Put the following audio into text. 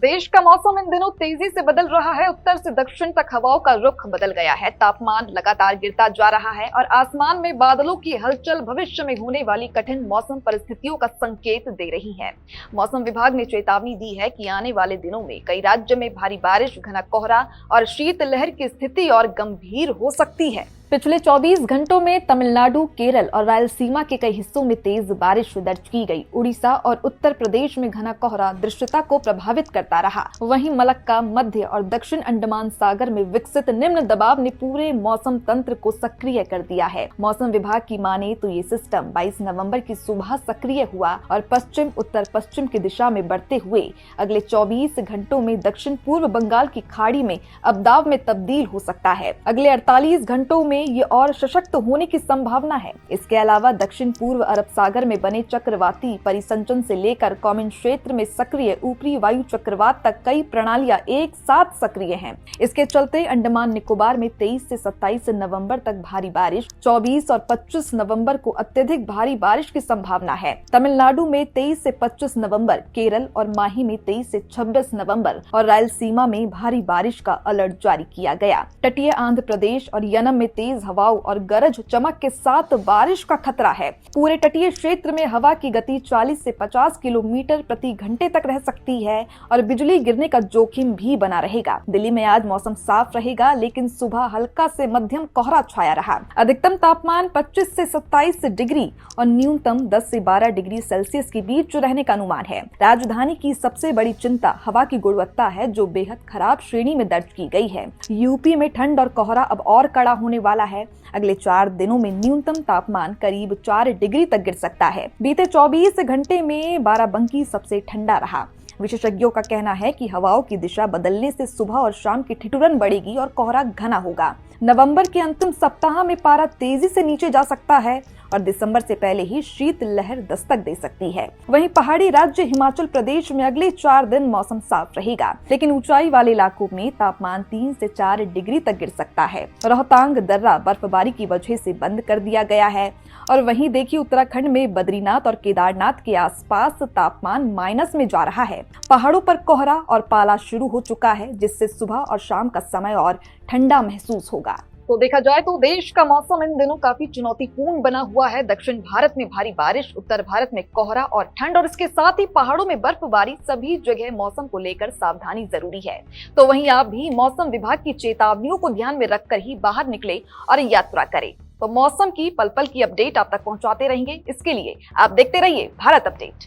देश का मौसम इन दिनों तेजी से बदल रहा है। उत्तर से दक्षिण तक हवाओं का रुख बदल गया है। तापमान लगातार गिरता जा रहा है और आसमान में बादलों की हलचल भविष्य में होने वाली कठिन मौसम परिस्थितियों का संकेत दे रही है। मौसम विभाग ने चेतावनी दी है कि आने वाले दिनों में कई राज्य में भारी बारिश, घना कोहरा और शीतलहर की स्थिति और गंभीर हो सकती है। पिछले 24 घंटों में तमिलनाडु, केरल और रायलसीमा के कई हिस्सों में तेज बारिश दर्ज की गई। उड़ीसा और उत्तर प्रदेश में घना कोहरा दृश्यता को प्रभावित करता रहा। वहीं मलक्का, मध्य और दक्षिण अंडमान सागर में विकसित निम्न दबाव ने पूरे मौसम तंत्र को सक्रिय कर दिया है। मौसम विभाग की माने तो ये सिस्टम 22 नवंबर की सुबह सक्रिय हुआ और पश्चिम उत्तर पश्चिम की दिशा में बढ़ते हुए अगले 24 घंटों में दक्षिण पूर्व बंगाल की खाड़ी में अवदाव में तब्दील हो सकता है। अगले 48 घंटों में ये और सशक्त होने की संभावना है। इसके अलावा दक्षिण पूर्व अरब सागर में बने चक्रवाती परिसंचन से लेकर कॉमन क्षेत्र में सक्रिय ऊपरी वायु चक्रवात तक कई प्रणालियां एक साथ सक्रिय हैं। इसके चलते अंडमान निकोबार में 23 से 27 नवंबर तक भारी बारिश, 24 और 25 नवंबर को अत्यधिक भारी बारिश की संभावना है। तमिलनाडु में 23 से 25 नवंबर, केरल और माही में 23 से 26 नवंबर और रायलसीमा में भारी बारिश का अलर्ट जारी किया गया। तटीय आंध्र प्रदेश और यनम में तेज हवाओं और गरज चमक के साथ बारिश का खतरा है। पूरे तटीय क्षेत्र में हवा की गति 40 से 50 किलोमीटर प्रति घंटे तक रह सकती है और बिजली गिरने का जोखिम भी बना रहेगा। दिल्ली में आज मौसम साफ रहेगा, लेकिन सुबह हल्का से मध्यम कोहरा छाया रहा। अधिकतम तापमान 25 से 27 डिग्री और न्यूनतम 10 से 12 डिग्री सेल्सियस के बीच रहने का अनुमान है। राजधानी की सबसे बड़ी चिंता हवा की गुणवत्ता है, जो बेहद खराब श्रेणी में दर्ज की गई है। यूपी में ठंड और कोहरा अब और कड़ा होने वाला है। अगले 4 दिनों में न्यूनतम तापमान करीब 4 डिग्री तक गिर सकता है। बीते 24 घंटे में बाराबंकी सबसे ठंडा रहा। विशेषज्ञों का कहना है कि हवाओं की दिशा बदलने से सुबह और शाम की ठिठुरन बढ़ेगी और कोहरा घना होगा। नवंबर के अंतिम सप्ताह में पारा तेजी से नीचे जा सकता है और दिसंबर से पहले ही शीत लहर दस्तक दे सकती है। वहीं पहाड़ी राज्य हिमाचल प्रदेश में अगले 4 दिन मौसम साफ रहेगा, लेकिन ऊंचाई वाले इलाकों में तापमान 3 से 4 डिग्री तक गिर सकता है। रोहतांग दर्रा बर्फबारी की वजह से बंद कर दिया गया है। और वहीं देखिए, उत्तराखंड में बद्रीनाथ और केदारनाथ के आसपास तापमान माइनस में जा रहा है। पहाड़ों पर कोहरा और पाला शुरू हो चुका है, जिससे सुबह और शाम का समय और ठंडा महसूस होगा। तो देखा जाए तो देश का मौसम इन दिनों काफी चुनौतीपूर्ण बना हुआ है। दक्षिण भारत में भारी बारिश, उत्तर भारत में कोहरा और ठंड और इसके साथ ही पहाड़ों में बर्फबारी, सभी जगह मौसम को लेकर सावधानी जरूरी है। तो वहीं आप भी मौसम विभाग की चेतावनियों को ध्यान में रखकर ही बाहर निकले और यात्रा करें। तो मौसम की पल पल की अपडेट आप तक पहुंचाते रहेंगे। इसके लिए आप देखते रहिए भारत अपडेट।